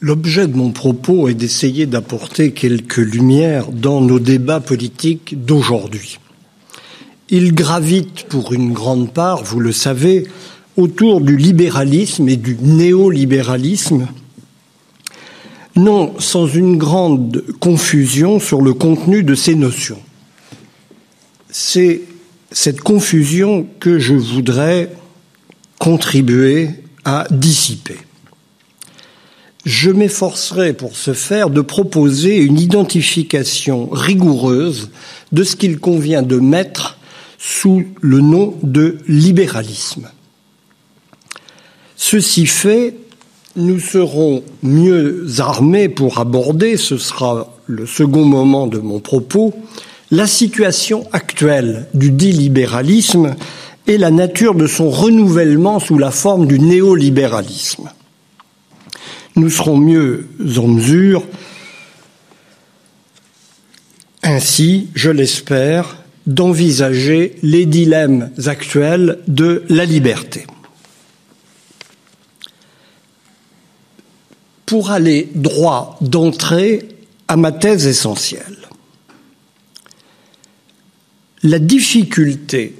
L'objet de mon propos est d'essayer d'apporter quelques lumières dans nos débats politiques d'aujourd'hui. Ils gravitent pour une grande part, vous le savez, autour du libéralisme et du néolibéralisme, non sans une grande confusion sur le contenu de ces notions. C'est cette confusion que je voudrais contribuer à dissiper. Je m'efforcerai pour ce faire de proposer une identification rigoureuse de ce qu'il convient de mettre sous le nom de libéralisme. Ceci fait, nous serons mieux armés pour aborder, ce sera le second moment de mon propos, la situation actuelle du dit libéralisme et la nature de son renouvellement sous la forme du néolibéralisme. Nous serons mieux en mesure, ainsi, je l'espère, d'envisager les dilemmes actuels de la liberté. Pour aller droit d'entrée à ma thèse essentielle, la difficulté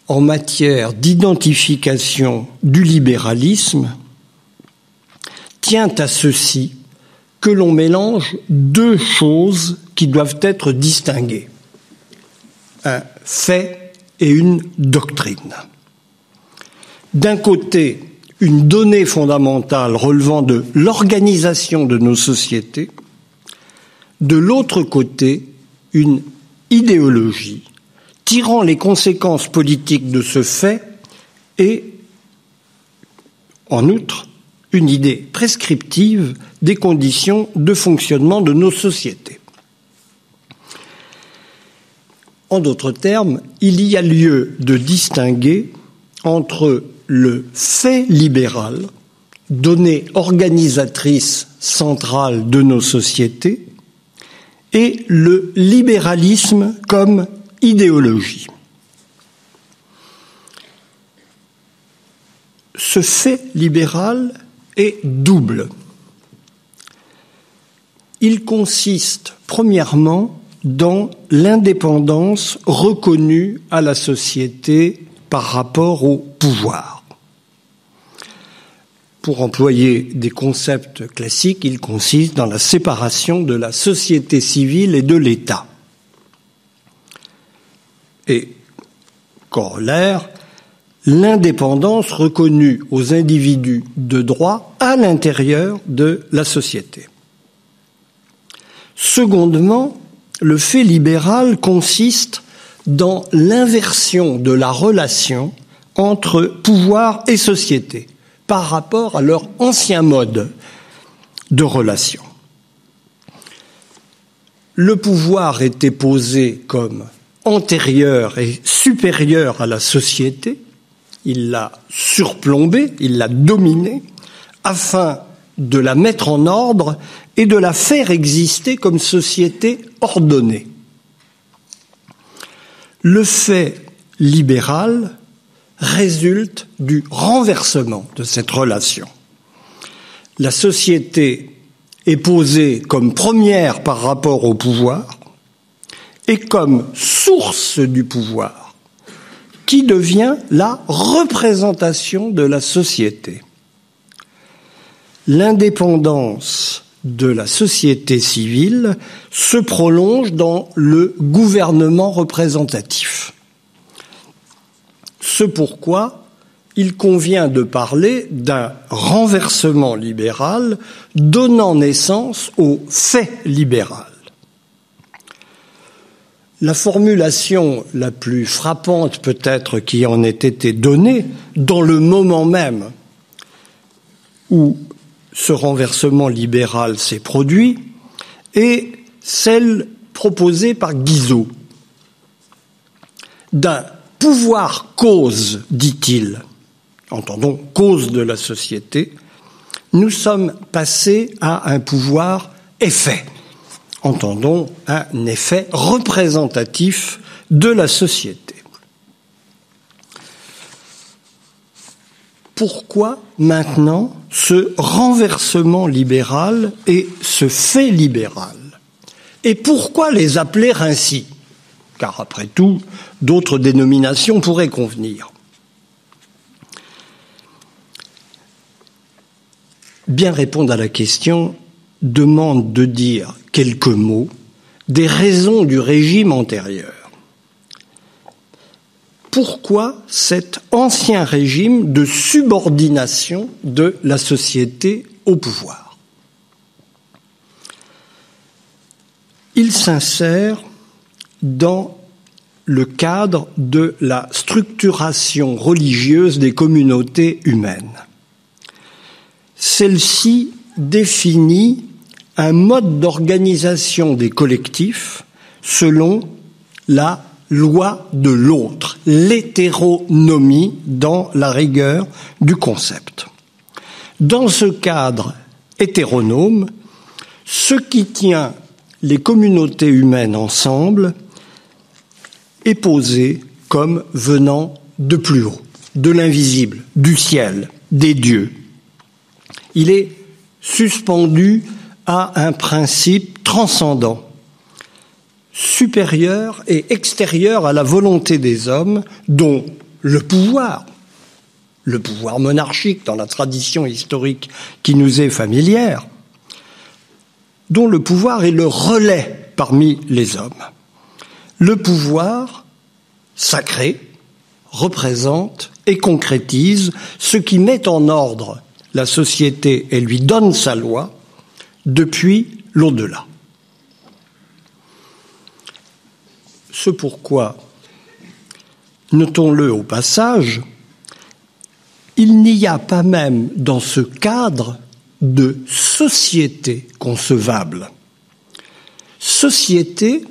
en matière d'identification du libéralisme tient à ceci que l'on mélange deux choses qui doivent être distinguées, un fait et une doctrine. D'un côté, une donnée fondamentale relevant de l'organisation de nos sociétés, de l'autre côté, une idéologie tirant les conséquences politiques de ce fait et, en outre, une idée prescriptive des conditions de fonctionnement de nos sociétés. En d'autres termes, il y a lieu de distinguer entre le fait libéral, donnée organisatrice centrale de nos sociétés, et le libéralisme comme idéologie. Ce fait libéral est double. Il consiste, premièrement, dans l'indépendance reconnue à la société par rapport au pouvoir. Pour employer des concepts classiques, il consiste dans la séparation de la société civile et de l'État. Et, corollaire, l'indépendance reconnue aux individus de droit à l'intérieur de la société. Secondement, le fait libéral consiste dans l'inversion de la relation entre pouvoir et société par rapport à leur ancien mode de relation. Le pouvoir était posé comme antérieur et supérieur à la société, il l'a surplombée, il l'a dominée, afin de la mettre en ordre et de la faire exister comme société ordonnée. Le fait libéral résulte du renversement de cette relation. La société est posée comme première par rapport au pouvoir et comme source du pouvoir, qui devient la représentation de la société. L'indépendance de la société civile se prolonge dans le gouvernement représentatif. Ce pourquoi il convient de parler d'un renversement libéral donnant naissance au fait libéral. La formulation la plus frappante peut-être qui en ait été donnée dans le moment même où ce renversement libéral s'est produit est celle proposée par Guizot. D'un pouvoir cause, dit-il, entendons cause de la société, nous sommes passés à un pouvoir effet. Entendons un effet représentatif de la société. pourquoi maintenant ce renversement libéral et ce fait libéral? Et pourquoi les appeler ainsi? Car après tout, d'autres dénominations pourraient convenir. Bien répondre à la question demande de dire quelques mots des raisons du régime antérieur. Pourquoi cet ancien régime de subordination de la société au pouvoir? Il s'insère dans le cadre de la structuration religieuse des communautés humaines. Celle-ci définit un mode d'organisation des collectifs selon la loi de l'autre, l'hétéronomie dans la rigueur du concept. Dans ce cadre hétéronome, ce qui tient les communautés humaines ensemble est posé comme venant de plus haut, de l'invisible, du ciel, des dieux. Il est suspendu à un principe transcendant, supérieur et extérieur à la volonté des hommes, dont le pouvoir monarchique dans la tradition historique qui nous est familière, dont le pouvoir est le relais parmi les hommes. Le pouvoir sacré représente et concrétise ce qui met en ordre la société et lui donne sa loi depuis l'au-delà. Ce pourquoi, notons-le au passage, il n'y a pas même dans ce cadre de société concevable. Société,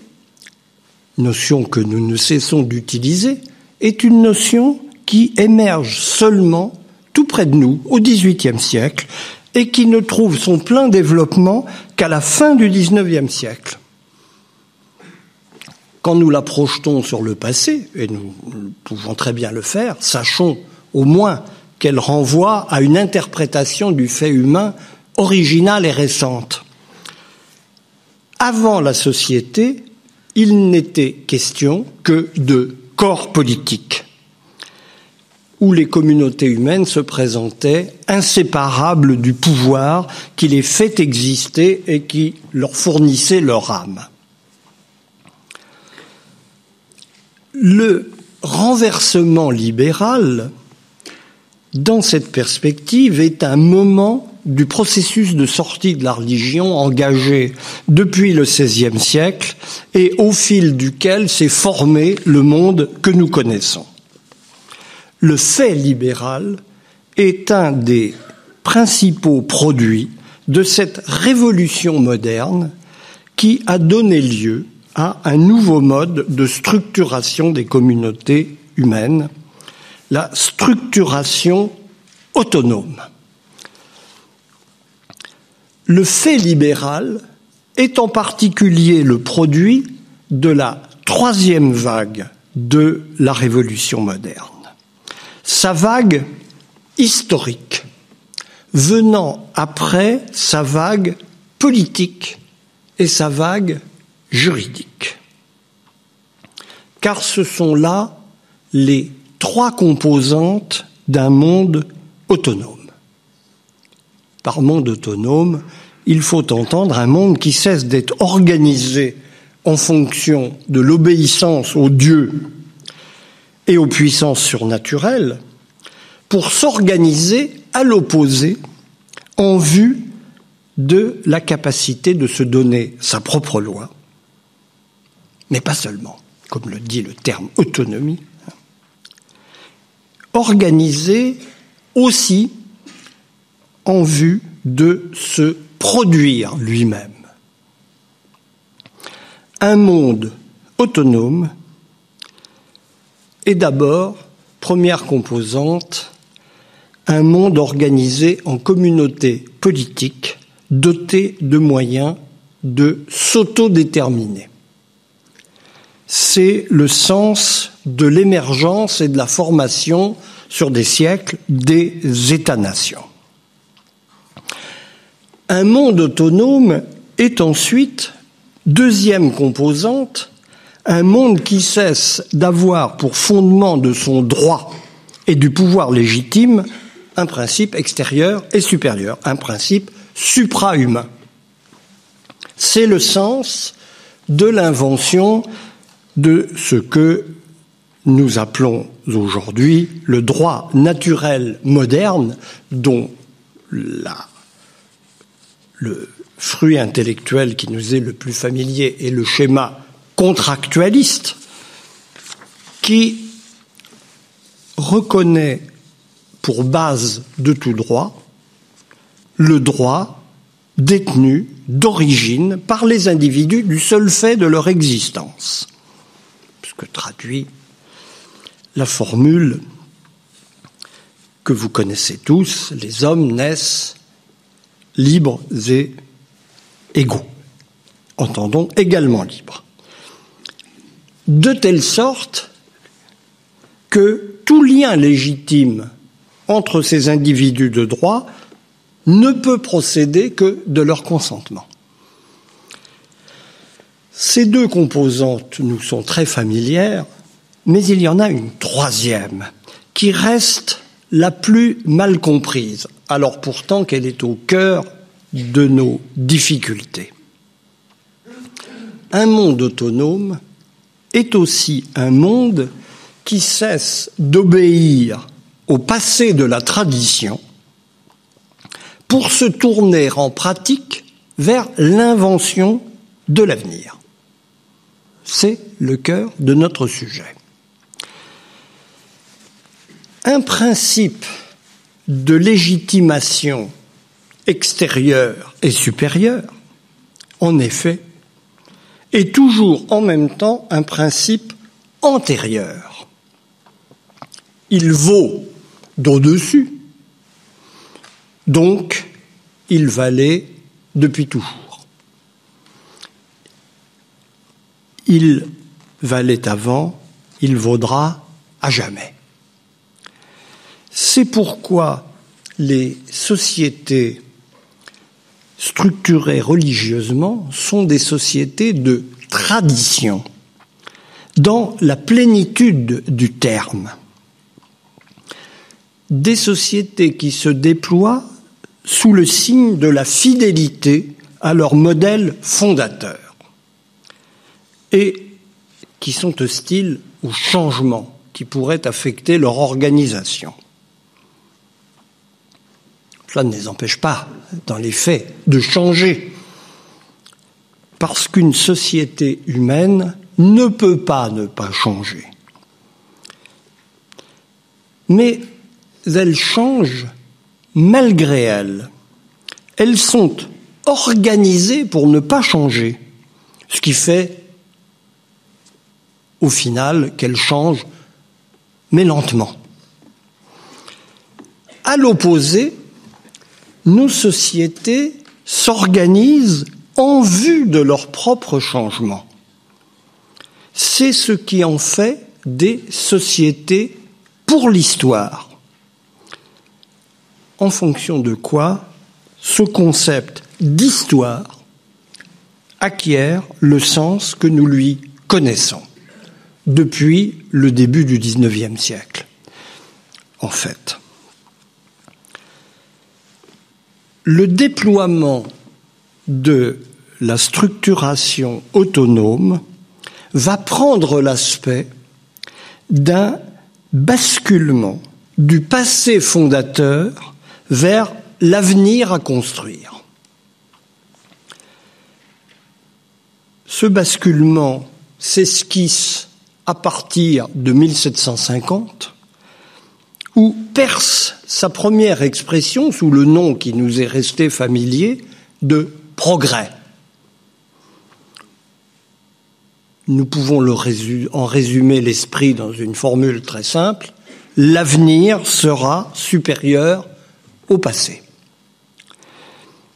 notion que nous ne cessons d'utiliser, est une notion qui émerge seulement tout près de nous, au XVIIIe siècle, et qui ne trouve son plein développement qu'à la fin du XIXe siècle. Quand nous la projetons sur le passé, et nous pouvons très bien le faire, sachons au moins qu'elle renvoie à une interprétation du fait humain originale et récente. Avant la société, il n'était question que de corps politique, où les communautés humaines se présentaient inséparables du pouvoir qui les fait exister et qui leur fournissait leur âme. Le renversement libéral, dans cette perspective, est un moment du processus de sortie de la religion engagé depuis le XVIe siècle et au fil duquel s'est formé le monde que nous connaissons. Le fait libéral est un des principaux produits de cette révolution moderne qui a donné lieu à un nouveau mode de structuration des communautés humaines, la structuration autonome. Le fait libéral est en particulier le produit de la troisième vague de la révolution moderne. Sa vague historique, venant après sa vague politique et sa vague juridique. Car ce sont là les trois composantes d'un monde autonome. Par monde autonome, il faut entendre un monde qui cesse d'être organisé en fonction de l'obéissance aux dieux et aux puissances surnaturelles pour s'organiser à l'opposé en vue de la capacité de se donner sa propre loi, mais pas seulement, comme le dit le terme autonomie, organisé aussi en vue de se produire lui-même. Un monde autonome est d'abord, première composante, un monde organisé en communautés politiques doté de moyens de s'autodéterminer. C'est le sens de l'émergence et de la formation sur des siècles des États-nations. Un monde autonome est ensuite, deuxième composante, un monde qui cesse d'avoir pour fondement de son droit et du pouvoir légitime un principe extérieur et supérieur, un principe supra-humain. C'est le sens de l'invention de ce que nous appelons aujourd'hui le droit naturel moderne, dont le fruit intellectuel qui nous est le plus familier est le schéma contractualiste, qui reconnaît pour base de tout droit le droit détenu d'origine par les individus du seul fait de leur existence. Ce que traduit la formule que vous connaissez tous, les hommes naissent libres et égaux. Entendons également libres. De telle sorte que tout lien légitime entre ces individus de droit ne peut procéder que de leur consentement. Ces deux composantes nous sont très familières, mais il y en a une troisième qui reste la plus mal comprise, alors pourtant qu'elle est au cœur de nos difficultés. Un monde autonome est aussi un monde qui cesse d'obéir au passé de la tradition pour se tourner en pratique vers l'invention de l'avenir. C'est le cœur de notre sujet. Un principe de légitimation extérieure et supérieure, en effet, est toujours en même temps un principe antérieur. Il vaut d'au-dessus, donc il valait depuis toujours. Il valait avant, il vaudra à jamais. C'est pourquoi les sociétés structurées religieusement sont des sociétés de tradition, dans la plénitude du terme. Des sociétés qui se déploient sous le signe de la fidélité à leur modèle fondateur et qui sont hostiles au changement qui pourrait affecter leur organisation. Cela ne les empêche pas, dans les faits, de changer, parce qu'une société humaine ne peut pas ne pas changer. Mais elles changent malgré elles. Elles sont organisées pour ne pas changer, ce qui fait, au final, qu'elles changent, mais lentement. À l'opposé, nos sociétés s'organisent en vue de leur propre changement. C'est ce qui en fait des sociétés pour l'histoire. En fonction de quoi ce concept d'histoire acquiert le sens que nous lui connaissons depuis le début du XIXe siècle, en fait. Le déploiement de la structuration autonome va prendre l'aspect d'un basculement du passé fondateur vers l'avenir à construire. Ce basculement s'esquisse à partir de 1750, où perce sa première expression sous le nom qui nous est resté familier de progrès. Nous pouvons en résumer l'esprit dans une formule très simple: l'avenir sera supérieur au passé.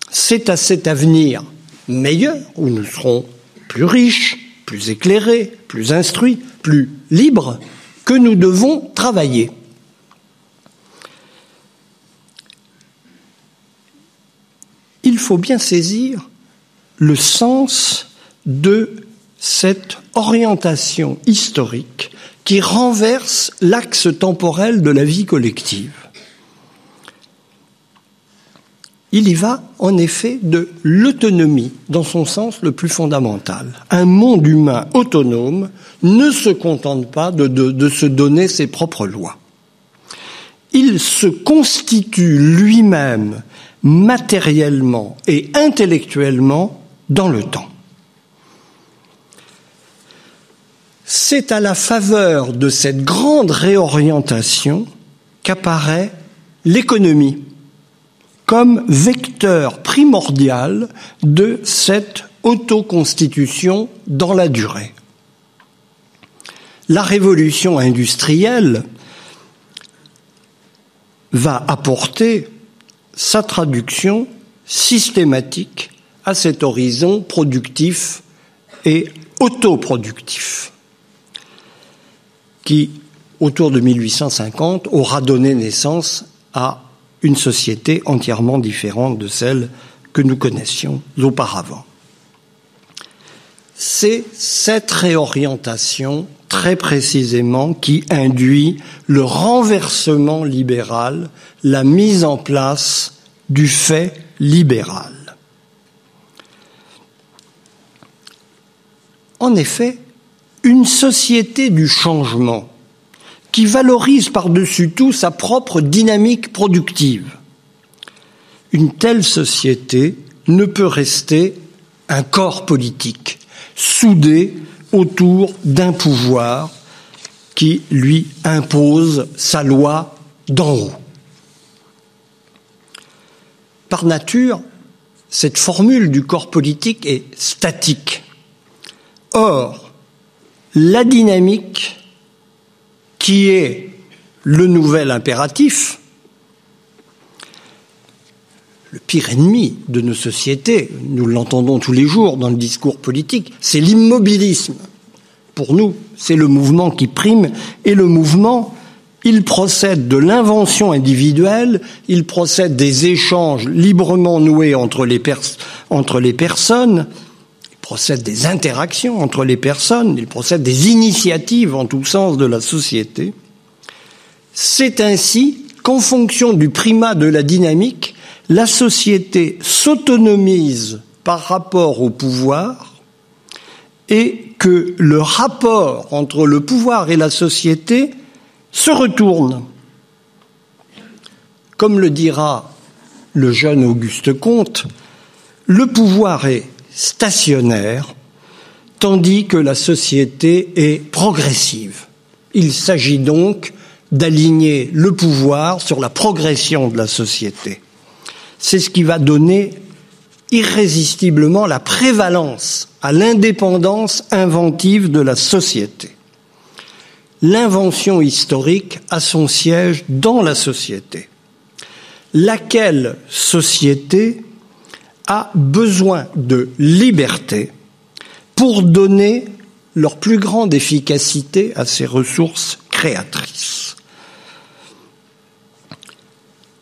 C'est à cet avenir meilleur, où nous serons plus riches, plus éclairés, plus instruits, plus libres, que nous devons travailler. Il faut bien saisir le sens de cette orientation historique qui renverse l'axe temporel de la vie collective. Il y va, en effet, de l'autonomie dans son sens le plus fondamental. Un monde humain autonome ne se contente pas de se donner ses propres lois. Il se constitue lui-même matériellement et intellectuellement dans le temps. C'est à la faveur de cette grande réorientation qu'apparaît l'économie comme vecteur primordial de cette autoconstitution dans la durée. La révolution industrielle va apporter sa traduction systématique à cet horizon productif et autoproductif qui, autour de 1850, aura donné naissance à une société entièrement différente de celle que nous connaissions auparavant. C'est cette réorientation, très précisément, qui induit le renversement libéral, la mise en place du fait libéral. En effet, une société du changement qui valorise par-dessus tout sa propre dynamique productive. Une telle société ne peut rester un corps politique, soudé autour d'un pouvoir qui lui impose sa loi d'en haut. Par nature, cette formule du corps politique est statique. Or, la dynamique qui est le nouvel impératif, le pire ennemi de nos sociétés, nous l'entendons tous les jours dans le discours politique, c'est l'immobilisme. Pour nous, c'est le mouvement qui prime, et le mouvement, il procède de l'invention individuelle, il procède des échanges librement noués entre les personnes, il procède des interactions entre les personnes, il procède des initiatives en tous sens de la société. C'est ainsi qu'en fonction du primat de la dynamique, la société s'autonomise par rapport au pouvoir et que le rapport entre le pouvoir et la société se retourne. Comme le dira le jeune Auguste Comte, le pouvoir est stationnaire, tandis que la société est progressive. Il s'agit donc d'aligner le pouvoir sur la progression de la société. C'est ce qui va donner irrésistiblement la prévalence à l'indépendance inventive de la société. L'invention historique a son siège dans la société. Laquelle société a besoin de liberté pour donner leur plus grande efficacité à ses ressources créatrices.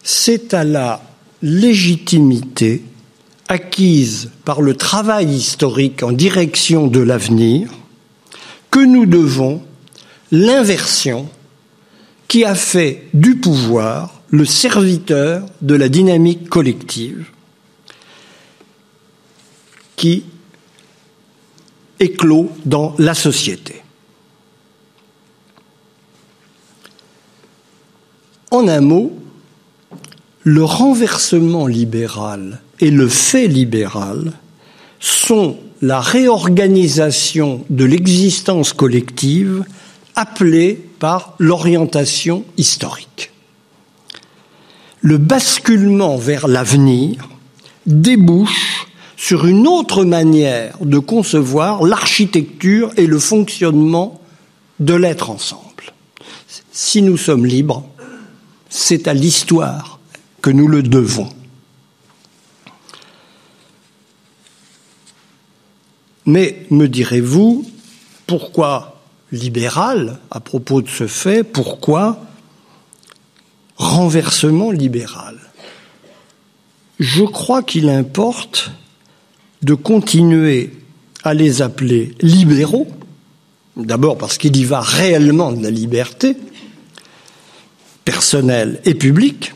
C'est à la légitimité acquise par le travail historique en direction de l'avenir que nous devons l'inversion qui a fait du pouvoir le serviteur de la dynamique collective qui éclot dans la société. En un mot, le renversement libéral et le fait libéral sont la réorganisation de l'existence collective appelée par l'orientation historique. Le basculement vers l'avenir débouche sur une autre manière de concevoir l'architecture et le fonctionnement de l'être ensemble. Si nous sommes libres, c'est à l'histoire que nous le devons. Mais, me direz-vous, pourquoi libéral à propos de ce fait. Pourquoi renversement libéral? Je crois qu'il importe de continuer à les appeler libéraux, d'abord parce qu'il y va réellement de la liberté personnelle et publique.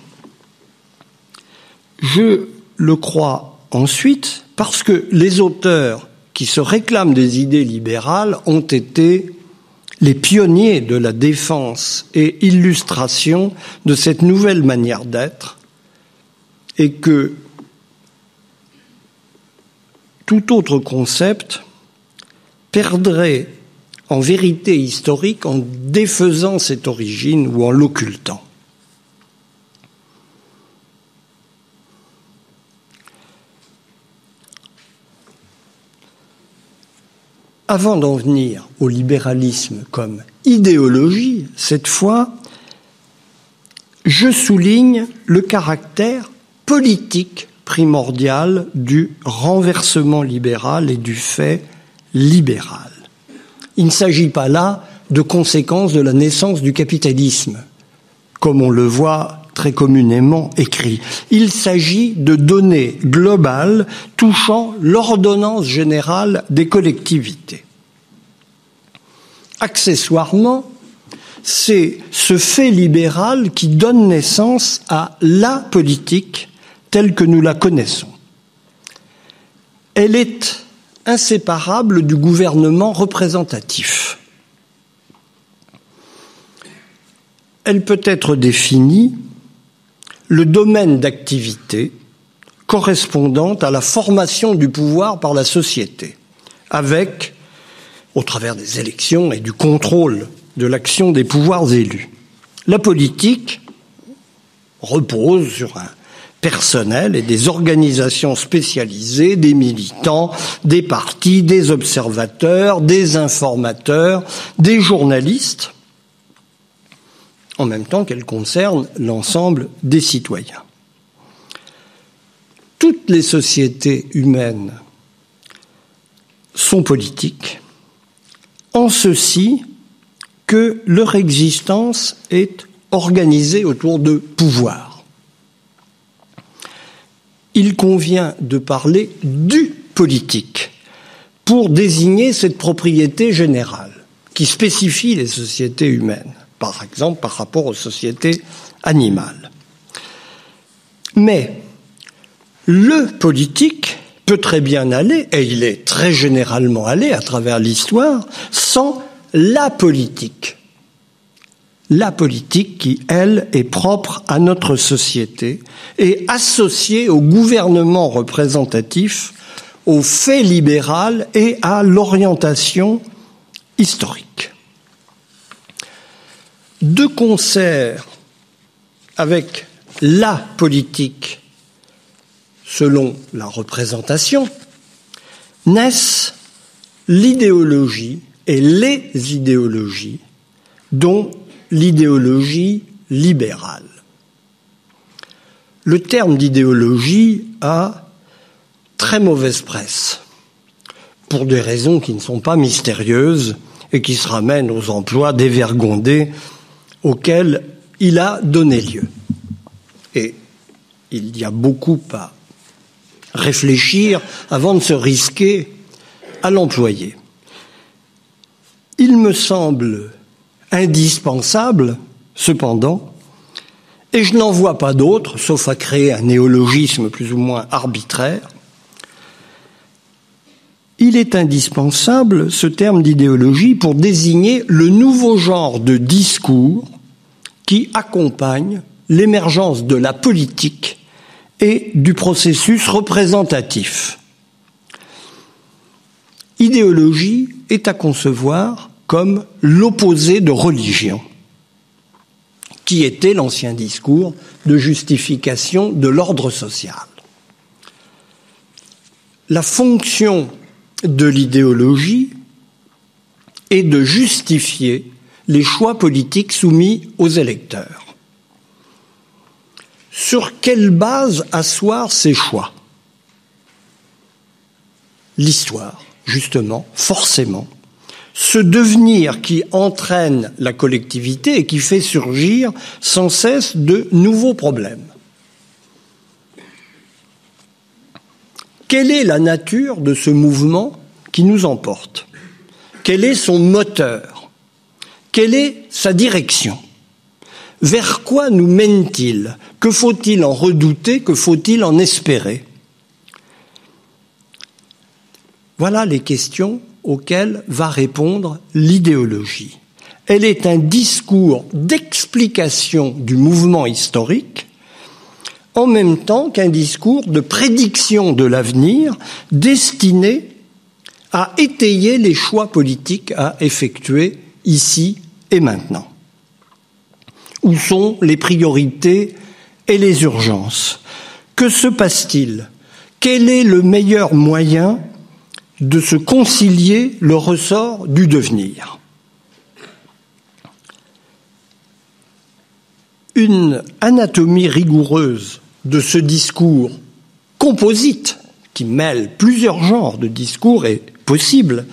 Je le crois ensuite parce que les auteurs qui se réclament des idées libérales ont été les pionniers de la défense et illustration de cette nouvelle manière d'être, et que tout autre concept perdrait en vérité historique en défaisant cette origine ou en l'occultant. Avant d'en venir au libéralisme comme idéologie, cette fois, je souligne le caractère politique primordial du renversement libéral et du fait libéral. Il ne s'agit pas là de conséquences de la naissance du capitalisme, comme on le voit très communément écrit. Il s'agit de données globales touchant l'ordonnance générale des collectivités. Accessoirement, c'est ce fait libéral qui donne naissance à la politique telle que nous la connaissons. Elle est inséparable du gouvernement représentatif. Elle peut être définie le domaine d'activité correspondant à la formation du pouvoir par la société, avec, au travers des élections et du contrôle de l'action des pouvoirs élus. La politique repose sur un personnel et des organisations spécialisées, des militants, des partis, des observateurs, des informateurs, des journalistes, en même temps qu'elle concerne l'ensemble des citoyens. Toutes les sociétés humaines sont politiques, en ceci que leur existence est organisée autour de pouvoirs. Il convient de parler du politique pour désigner cette propriété générale qui spécifie les sociétés humaines, par exemple par rapport aux sociétés animales. Mais le politique peut très bien aller, et il est très généralement allé à travers l'histoire, sans la politique. La politique qui, elle, est propre à notre société et associée au gouvernement représentatif, au fait libéral et à l'orientation historique. De concert avec la politique, selon la représentation, naissent l'idéologie et les idéologies, dont l'idéologie libérale. Le terme d'idéologie a très mauvaise presse, pour des raisons qui ne sont pas mystérieuses et qui se ramènent aux emplois dévergondés auxquels il a donné lieu. Et il y a beaucoup à réfléchir avant de se risquer à l'employer. Il me semble indispensable, cependant, et je n'en vois pas d'autre, sauf à créer un néologisme plus ou moins arbitraire, il est indispensable, ce terme d'idéologie, pour désigner le nouveau genre de discours qui accompagne l'émergence de la politique et du processus représentatif. Idéologie est à concevoir comme l'opposé de religion, qui était l'ancien discours de justification de l'ordre social. La fonction de l'idéologie est de justifier les choix politiques soumis aux électeurs. Sur quelle base asseoir ces choix ? L'histoire, justement, forcément, ce devenir qui entraîne la collectivité et qui fait surgir sans cesse de nouveaux problèmes. Quelle est la nature de ce mouvement qui nous emporte? Quel est son moteur? Quelle est sa direction? Vers quoi nous mène-t-il? Que faut-il en redouter? Que faut-il en espérer? Voilà les questions auxquelles va répondre l'idéologie. Elle est un discours d'explication du mouvement historique, en même temps qu'un discours de prédiction de l'avenir destiné à étayer les choix politiques à effectuer ici et maintenant. Où sont les priorités et les urgences? Que se passe-t-il? Quel est le meilleur moyen de se concilier le ressort du devenir? Une anatomie rigoureuse de ce discours composite, qui mêle plusieurs genres de discours, est possible,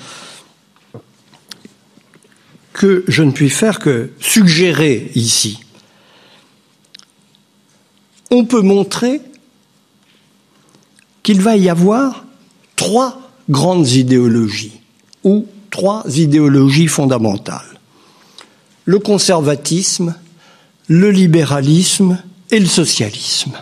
que je ne puis faire que suggérer ici. On peut montrer qu'il va y avoir 3 grandes idéologies, ou 3 idéologies fondamentales. Le conservatisme, le libéralisme et le socialisme.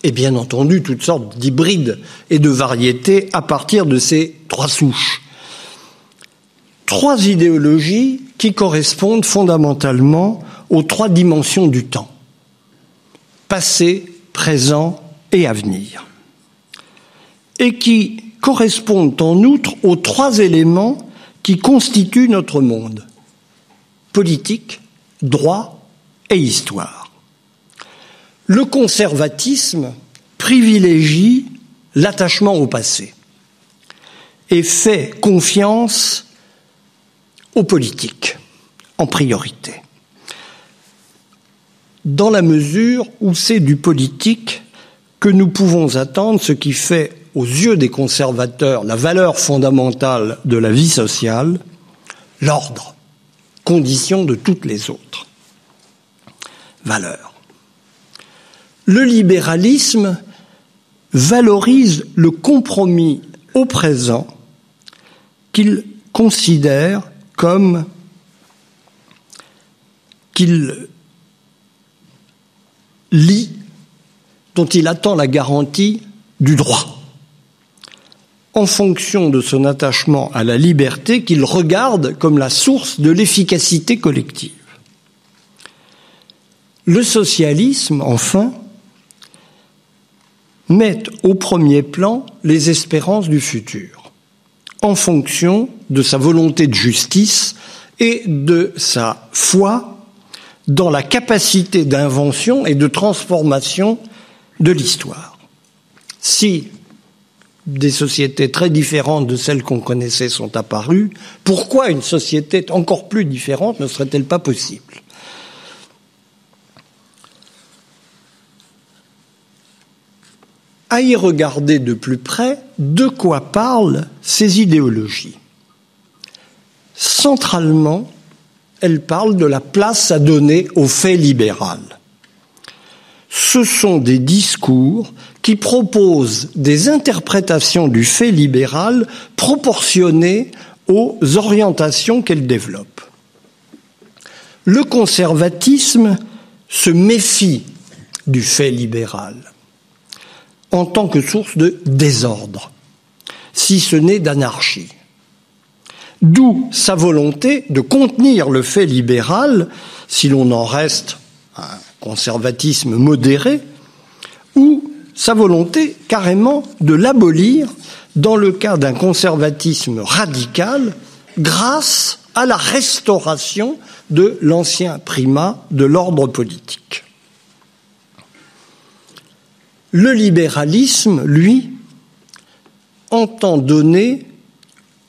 Et bien entendu, toutes sortes d'hybrides et de variétés à partir de ces 3 souches. 3 idéologies qui correspondent fondamentalement aux 3 dimensions du temps: passé, présent et avenir. Et qui correspondent en outre aux 3 éléments qui constituent notre monde: politique, droit et histoire. Le conservatisme privilégie l'attachement au passé et fait confiance aux politiques en priorité. Dans la mesure où c'est du politique que nous pouvons attendre ce qui fait, aux yeux des conservateurs, la valeur fondamentale de la vie sociale, l'ordre, condition de toutes les autres valeurs. Le libéralisme valorise le compromis au présent qu'il considère comme qu'il lie, dont il attend la garantie du droit, en fonction de son attachement à la liberté qu'il regarde comme la source de l'efficacité collective. Le socialisme, enfin, met au premier plan les espérances du futur, en fonction de sa volonté de justice et de sa foi dans la capacité d'invention et de transformation de l'histoire. Si des sociétés très différentes de celles qu'on connaissait sont apparues, pourquoi une société encore plus différente ne serait-elle pas possible ? À y regarder de plus près, de quoi parlent ces idéologies? Centralement, elles parlent de la place à donner au fait libéral. Ce sont des discours qui proposent des interprétations du fait libéral proportionnées aux orientations qu'elles développent. Le conservatisme se méfie du fait libéral en tant que source de désordre, si ce n'est d'anarchie. D'où sa volonté de contenir le fait libéral, si l'on en reste à un conservatisme modéré, ou sa volonté carrément de l'abolir dans le cas d'un conservatisme radical grâce à la restauration de l'ancien primat de l'ordre politique. Le libéralisme, lui, entend donner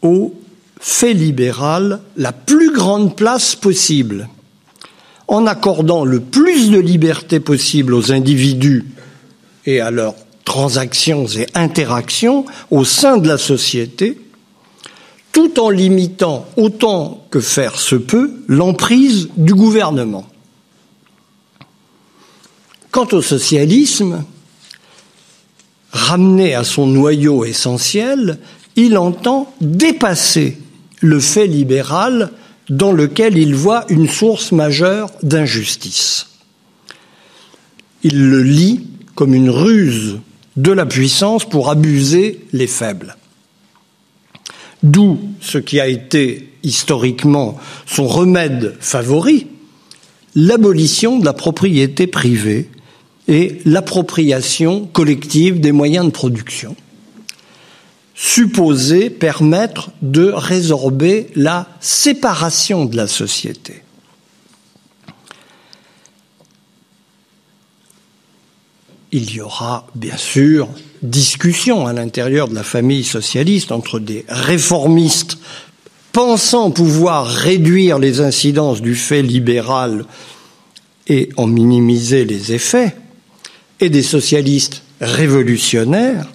au fait libéral la plus grande place possible, en accordant le plus de liberté possible aux individus et à leurs transactions et interactions au sein de la société, tout en limitant autant que faire se peut l'emprise du gouvernement. Quant au socialisme, ramené à son noyau essentiel, il entend dépasser le fait libéral dans lequel il voit une source majeure d'injustice. Il le lit comme une ruse de la puissance pour abuser les faibles. D'où ce qui a été historiquement son remède favori, l'abolition de la propriété privée et l'appropriation collective des moyens de production, supposée permettre de résorber la séparation de la société. Il y aura bien sûr discussion à l'intérieur de la famille socialiste entre des réformistes pensant pouvoir réduire les incidences du fait libéral et en minimiser les effets, et des socialistes révolutionnaires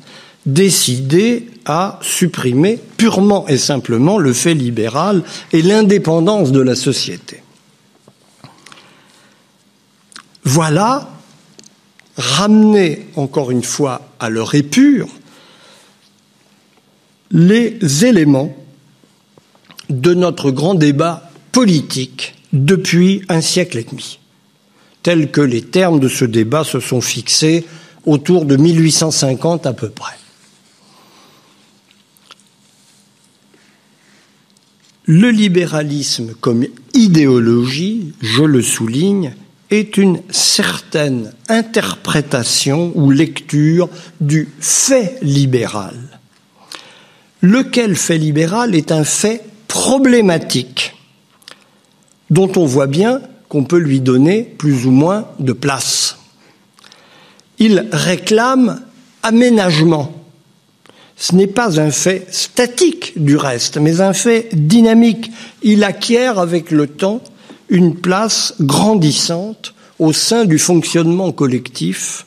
décidés à supprimer purement et simplement le fait libéral et l'indépendance de la société. Voilà, ramener encore une fois à leur épure, les éléments de notre grand débat politique depuis un siècle et demi, tels que les termes de ce débat se sont fixés autour de 1850 à peu près. Le libéralisme comme idéologie, je le souligne, est une certaine interprétation ou lecture du fait libéral, lequel fait libéral est un fait problématique, dont on voit bien qu'on peut lui donner plus ou moins de place. Il réclame aménagement. Ce n'est pas un fait statique du reste, mais un fait dynamique. Il acquiert avec le temps une place grandissante au sein du fonctionnement collectif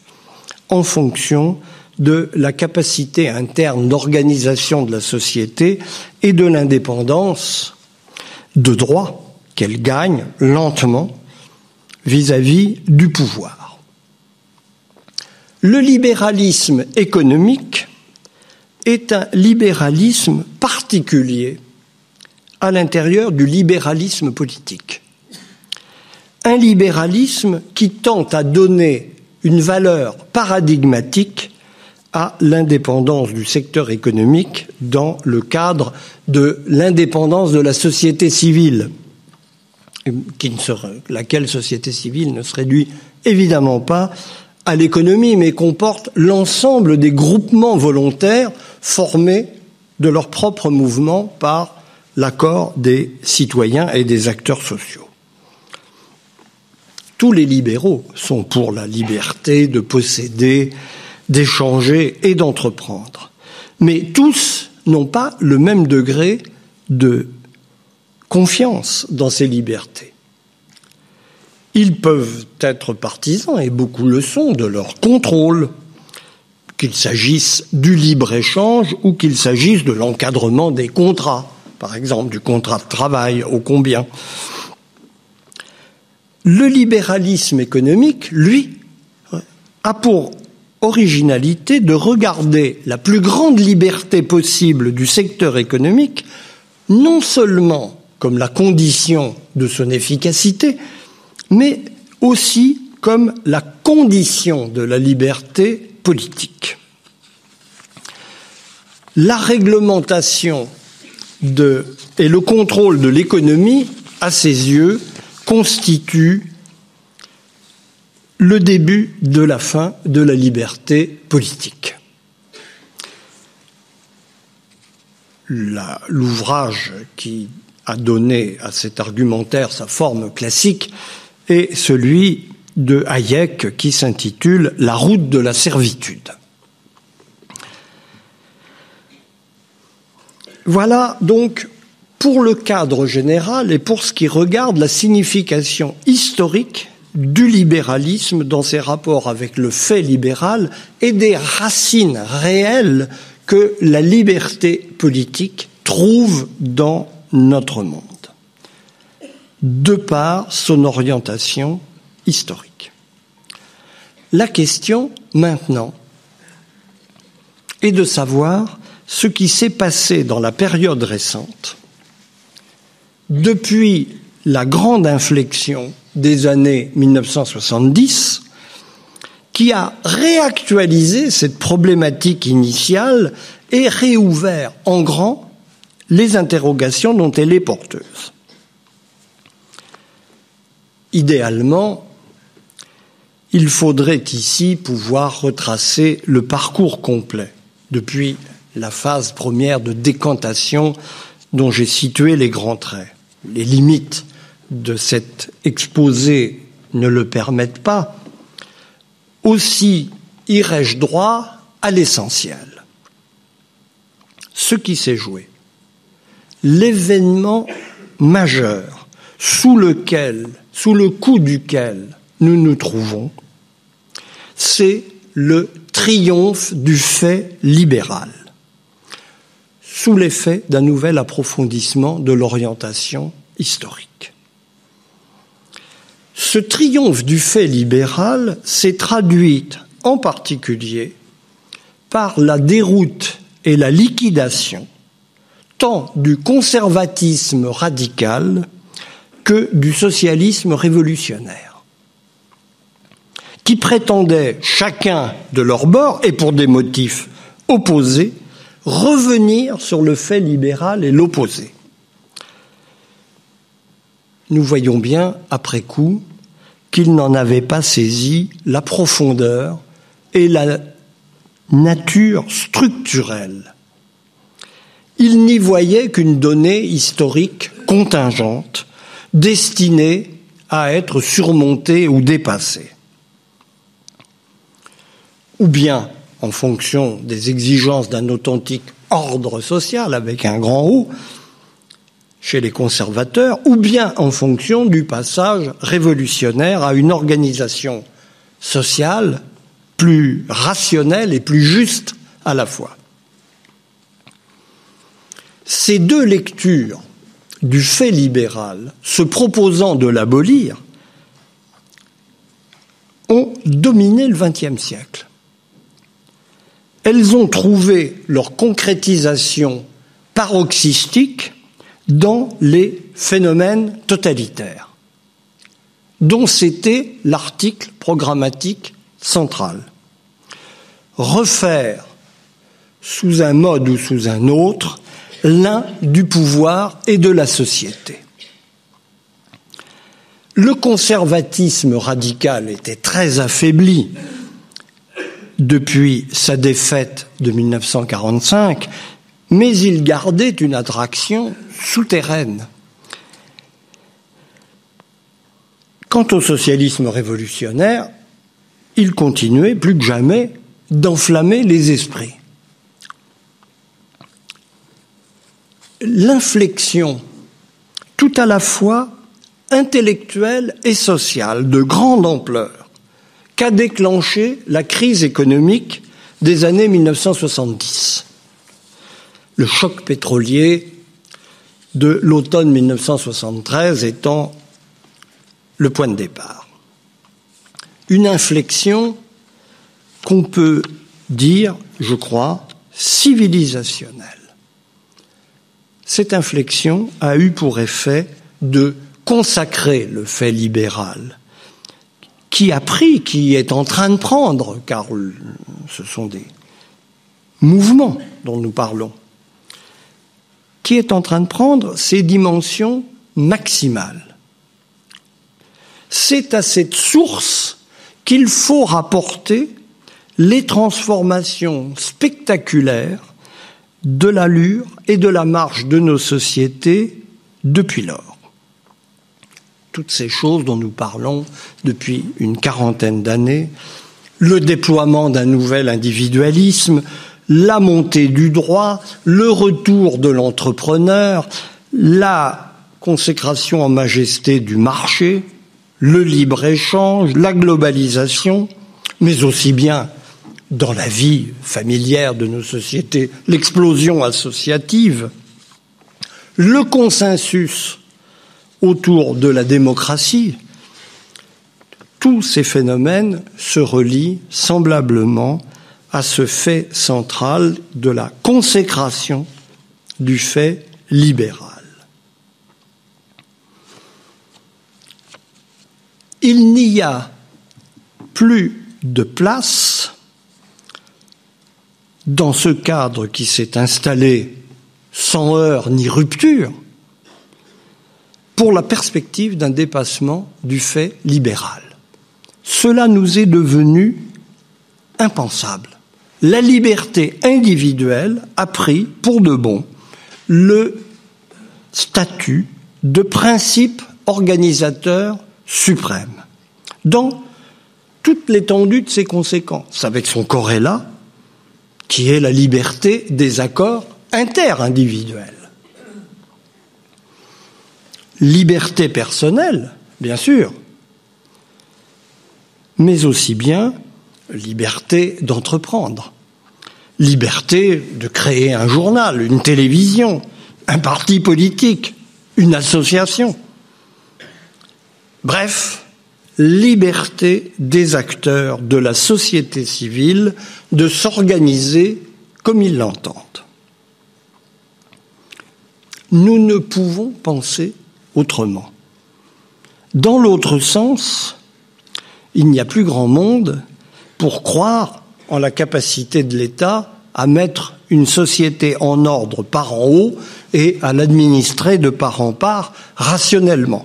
en fonction de la capacité interne d'organisation de la société et de l'indépendance de droit qu'elle gagne lentement vis-à-vis du pouvoir. Le libéralisme économique est un libéralisme particulier à l'intérieur du libéralisme politique. Un libéralisme qui tente à donner une valeur paradigmatique à l'indépendance du secteur économique dans le cadre de l'indépendance de la société civile, laquelle société civile ne se réduit évidemment pas à l'économie, mais comporte l'ensemble des groupements volontaires formés de leur propre mouvement par l'accord des citoyens et des acteurs sociaux. Tous les libéraux sont pour la liberté de posséder, d'échanger et d'entreprendre. Mais tous n'ont pas le même degré de confiance dans ces libertés. Ils peuvent être partisans, et beaucoup le sont, de leur contrôle, qu'il s'agisse du libre-échange ou qu'il s'agisse de l'encadrement des contrats, par exemple du contrat de travail, ô combien. Le libéralisme économique, lui, a pour originalité de regarder la plus grande liberté possible du secteur économique, non seulement comme la condition de son efficacité, mais aussi comme la condition de la liberté politique. La réglementation et le contrôle de l'économie, à ses yeux, constitue le début de la fin de la liberté politique. L'ouvrage qui a donné à cet argumentaire sa forme classique est celui de Hayek qui s'intitule « La route de la servitude ». Voilà donc pour le cadre général et pour ce qui regarde la signification historique du libéralisme dans ses rapports avec le fait libéral et des racines réelles que la liberté politique trouve dans notre monde, de par son orientation historique. La question, maintenant, est de savoir ce qui s'est passé dans la période récente, depuis la grande inflexion des années 1970, qui a réactualisé cette problématique initiale et réouvert en grand les interrogations dont elle est porteuse. Idéalement, il faudrait ici pouvoir retracer le parcours complet, depuis la phase première de décantation dont j'ai situé les grands traits. Les limites de cet exposé ne le permettent pas. Aussi irai-je droit à l'essentiel. Ce qui s'est joué, l'événement majeur sous le coup duquel nous nous trouvons, c'est le triomphe du fait libéral, sous l'effet d'un nouvel approfondissement de l'orientation historique. Ce triomphe du fait libéral s'est traduit en particulier par la déroute et la liquidation tant du conservatisme radical que du socialisme révolutionnaire, qui prétendaient, chacun de leur bord et pour des motifs opposés, revenir sur le fait libéral et l'opposer. Nous voyons bien, après coup, qu'ils n'en avaient pas saisi la profondeur et la nature structurelle. Ils n'y voyaient qu'une donnée historique contingente, destinée à être surmontée ou dépassée. Ou bien, en fonction des exigences d'un authentique ordre social avec un grand O, chez les conservateurs, ou bien en fonction du passage révolutionnaire à une organisation sociale plus rationnelle et plus juste à la fois. Ces deux lectures du fait libéral, se proposant de l'abolir, ont dominé le XXe siècle. Elles ont trouvé leur concrétisation paroxystique dans les phénomènes totalitaires, dont c'était l'article programmatique central. Refaire, sous un mode ou sous un autre, l'un du pouvoir et de la société. Le conservatisme radical était très affaibli depuis sa défaite de 1945, mais il gardait une attraction souterraine. Quant au socialisme révolutionnaire, il continuait plus que jamais d'enflammer les esprits. L'inflexion, tout à la fois intellectuelle et sociale, de grande ampleur, qu'a déclenché la crise économique des années 1970. Le choc pétrolier de l'automne 1973 étant le point de départ. Une inflexion qu'on peut dire, je crois, civilisationnelle. Cette inflexion a eu pour effet de consacrer le fait libéral, qui est en train de prendre, car ce sont des mouvements dont nous parlons, qui est en train de prendre ses dimensions maximales. C'est à cette source qu'il faut rapporter les transformations spectaculaires de l'allure et de la marche de nos sociétés depuis lors. Toutes ces choses dont nous parlons depuis une quarantaine d'années, le déploiement d'un nouvel individualisme, la montée du droit, le retour de l'entrepreneur, la consécration en majesté du marché, le libre-échange, la globalisation, mais aussi bien dans la vie familière de nos sociétés, l'explosion associative, le consensus autour de la démocratie, tous ces phénomènes se relient semblablement à ce fait central de la consécration du fait libéral. Il n'y a plus de place dans ce cadre qui s'est installé sans heurts ni rupture pour la perspective d'un dépassement du fait libéral. Cela nous est devenu impensable. La liberté individuelle a pris pour de bon le statut de principe organisateur suprême dans toute l'étendue de ses conséquences, avec son corrélat, qui est la liberté des accords interindividuels. Liberté personnelle, bien sûr, mais aussi bien liberté d'entreprendre, liberté de créer un journal, une télévision, un parti politique, une association. Bref, liberté des acteurs de la société civile de s'organiser comme ils l'entendent. Nous ne pouvons penser autrement. Dans l'autre sens, il n'y a plus grand monde pour croire en la capacité de l'État à mettre une société en ordre par en haut et à l'administrer de part en part rationnellement.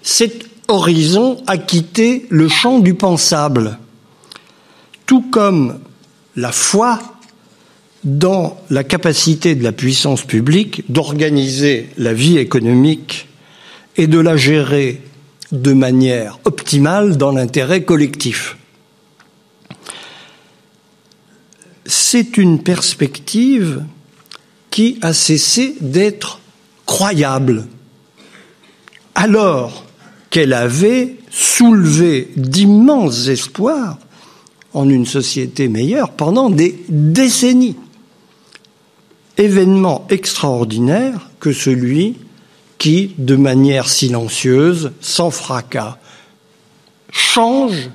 Cet horizon a quitté le champ du pensable, tout comme la foi dans la capacité de la puissance publique d'organiser la vie économique et de la gérer de manière optimale dans l'intérêt collectif. C'est une perspective qui a cessé d'être croyable, alors qu'elle avait soulevé d'immenses espoirs en une société meilleure pendant des décennies. Événement extraordinaire que celui qui, de manière silencieuse, sans fracas, change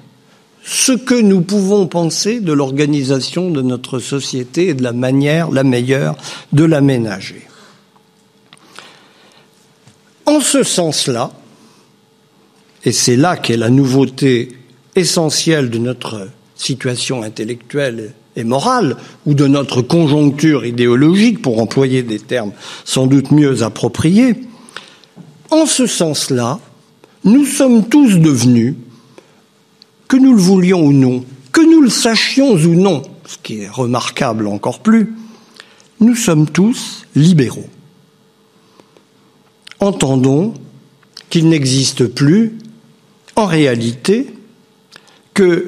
ce que nous pouvons penser de l'organisation de notre société et de la manière la meilleure de l'aménager. En ce sens-là, et c'est là qu'est la nouveauté essentielle de notre situation intellectuelle et morale, ou de notre conjoncture idéologique, pour employer des termes sans doute mieux appropriés, en ce sens-là, nous sommes tous devenus, que nous le voulions ou non, que nous le sachions ou non, ce qui est remarquable encore plus, nous sommes tous libéraux. Entendons qu'il n'existe plus, en réalité, que,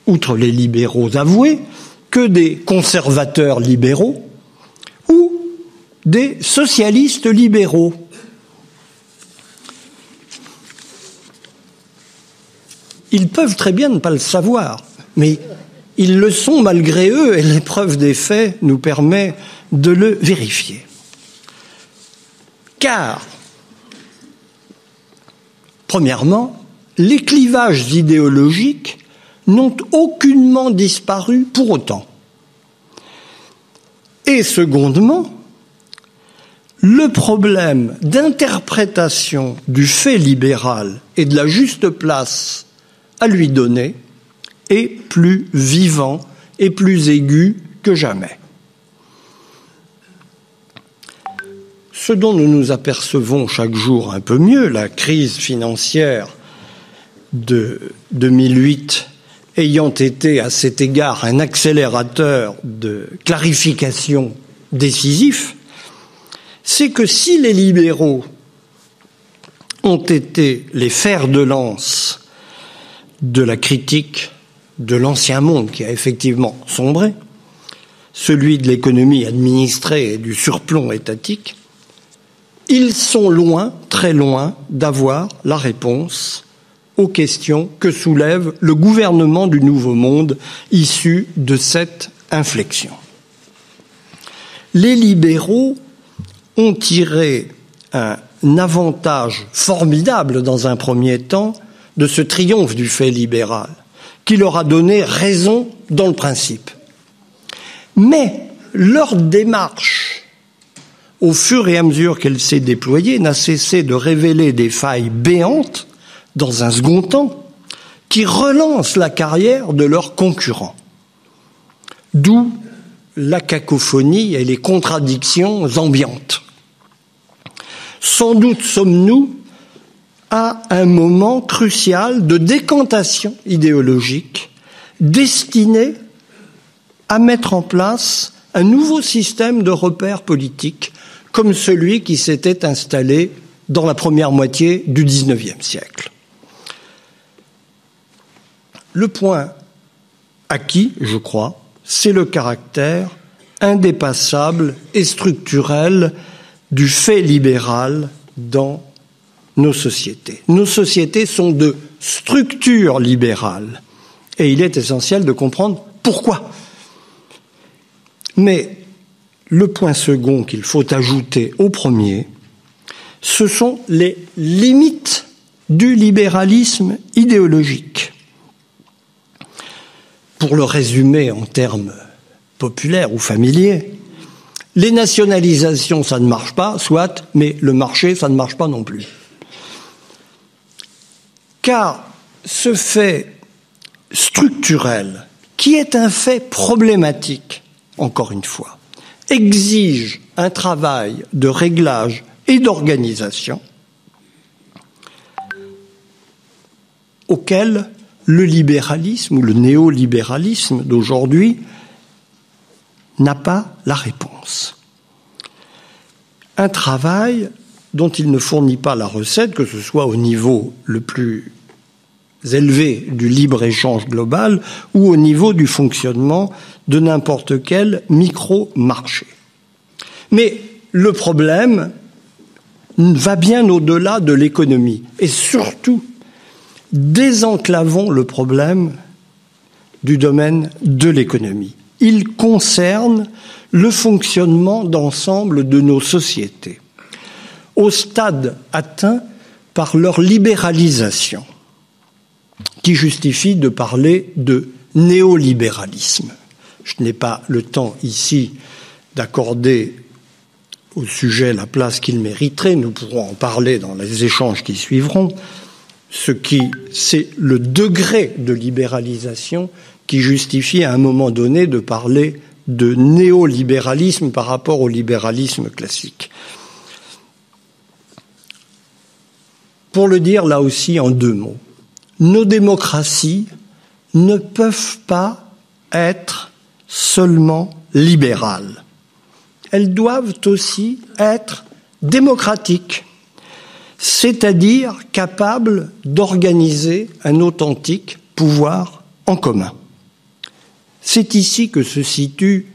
outre les libéraux avoués, que des conservateurs libéraux ou des socialistes libéraux. Ils peuvent très bien ne pas le savoir, mais ils le sont malgré eux et l'épreuve des faits nous permet de le vérifier. Car, premièrement, les clivages idéologiques n'ont aucunement disparu pour autant. Et secondement, le problème d'interprétation du fait libéral et de la juste place à lui donner est plus vivant et plus aigu que jamais. Ce dont nous nous apercevons chaque jour un peu mieux, la crise financière de 2008 ayant été à cet égard un accélérateur de clarification décisif, c'est que si les libéraux ont été les fers de lance de la critique de l'ancien monde qui a effectivement sombré, celui de l'économie administrée et du surplomb étatique, ils sont loin, très loin, d'avoir la réponse aux questions que soulève le gouvernement du Nouveau Monde issu de cette inflexion. Les libéraux ont tiré un avantage formidable dans un premier temps de ce triomphe du fait libéral, qui leur a donné raison dans le principe. Mais leur démarche, au fur et à mesure qu'elle s'est déployée, n'a cessé de révéler des failles béantes, dans un second temps, qui relancent la carrière de leurs concurrents. D'où la cacophonie et les contradictions ambiantes. Sans doute sommes-nous à un moment crucial de décantation idéologique destiné à mettre en place un nouveau système de repères politiques comme celui qui s'était installé dans la première moitié du XIXe siècle. Le point acquis, je crois, c'est le caractère indépassable et structurel du fait libéral dans nos sociétés. Nos sociétés sont de structure libérale et il est essentiel de comprendre pourquoi. Mais le point second qu'il faut ajouter au premier, ce sont les limites du libéralisme idéologique. Pour le résumer en termes populaires ou familiers, les nationalisations, ça ne marche pas, soit, mais le marché, ça ne marche pas non plus. Car ce fait structurel, qui est un fait problématique, encore une fois, exige un travail de réglage et d'organisation auquel le libéralisme ou le néolibéralisme d'aujourd'hui n'a pas la réponse. Un travail dont il ne fournit pas la recette, que ce soit au niveau le plus élevé du libre-échange global ou au niveau du fonctionnement de n'importe quel micro-marché. Mais le problème va bien au-delà de l'économie et surtout désenclavons le problème du domaine de l'économie. Il concerne le fonctionnement d'ensemble de nos sociétés, au stade atteint par leur libéralisation, qui justifie de parler de néolibéralisme. Je n'ai pas le temps ici d'accorder au sujet la place qu'il mériterait, nous pourrons en parler dans les échanges qui suivront. C'est le degré de libéralisation qui justifie à un moment donné de parler de néolibéralisme par rapport au libéralisme classique. Pour le dire là aussi en deux mots, nos démocraties ne peuvent pas être seulement libérales. Elles doivent aussi être démocratiques, c'est-à-dire capables d'organiser un authentique pouvoir en commun. C'est ici que se situe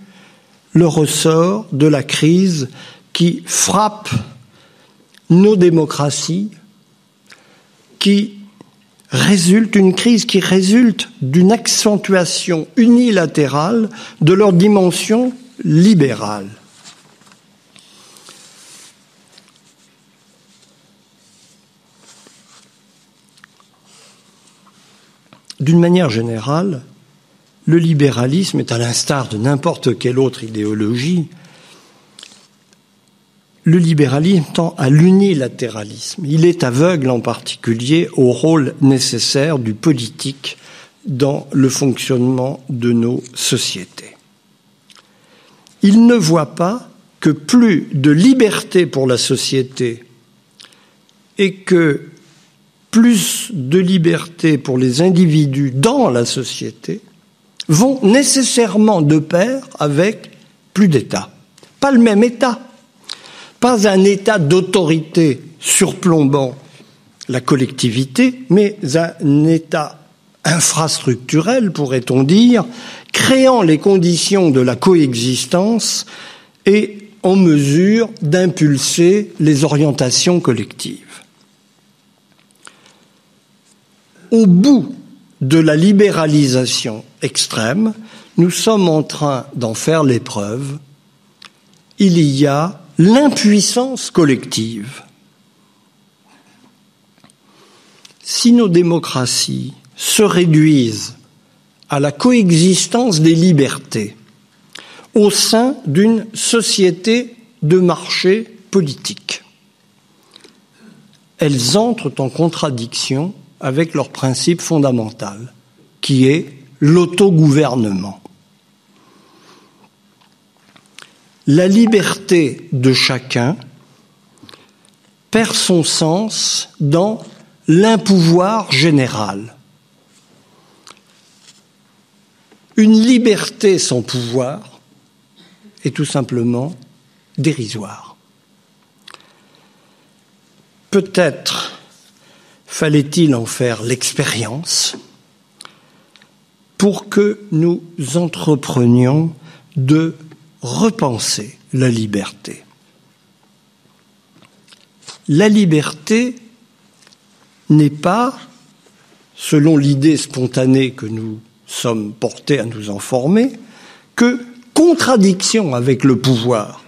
le ressort de la crise qui frappe nos démocraties, une crise qui résulte d'une accentuation unilatérale de leur dimension libérale. D'une manière générale, le libéralisme est à l'instar de n'importe quelle autre idéologie. Le libéralisme tend à l'unilatéralisme. Il est aveugle en particulier au rôle nécessaire du politique dans le fonctionnement de nos sociétés. Il ne voit pas que plus de liberté pour la société et que plus de liberté pour les individus dans la société vont nécessairement de pair avec plus d'État. Pas le même État, pas un État d'autorité surplombant la collectivité, mais un État infrastructurel, pourrait-on dire, créant les conditions de la coexistence et en mesure d'impulser les orientations collectives. Au bout de la libéralisation extrême, nous sommes en train d'en faire l'épreuve. Il y a l'impuissance collective. Si nos démocraties se réduisent à la coexistence des libertés au sein d'une société de marché politique, elles entrent en contradiction avec leur principe fondamental, qui est l'autogouvernement. La liberté de chacun perd son sens dans l'impouvoir général. Une liberté sans pouvoir est tout simplement dérisoire. Peut-être fallait-il en faire l'expérience pour que nous entreprenions de repenser la liberté. La liberté n'est pas, selon l'idée spontanée que nous sommes portés à nous en former, que contradiction avec le pouvoir.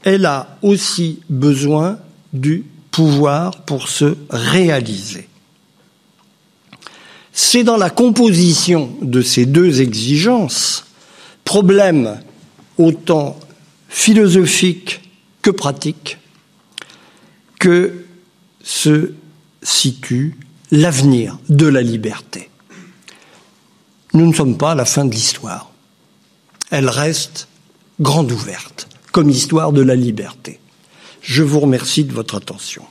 Elle a aussi besoin du pouvoir pour se réaliser. C'est dans la composition de ces deux exigences, problème autant philosophique que pratique, que se situe l'avenir de la liberté. Nous ne sommes pas à la fin de l'histoire. Elle reste grande ouverte, comme histoire de la liberté. Je vous remercie de votre attention.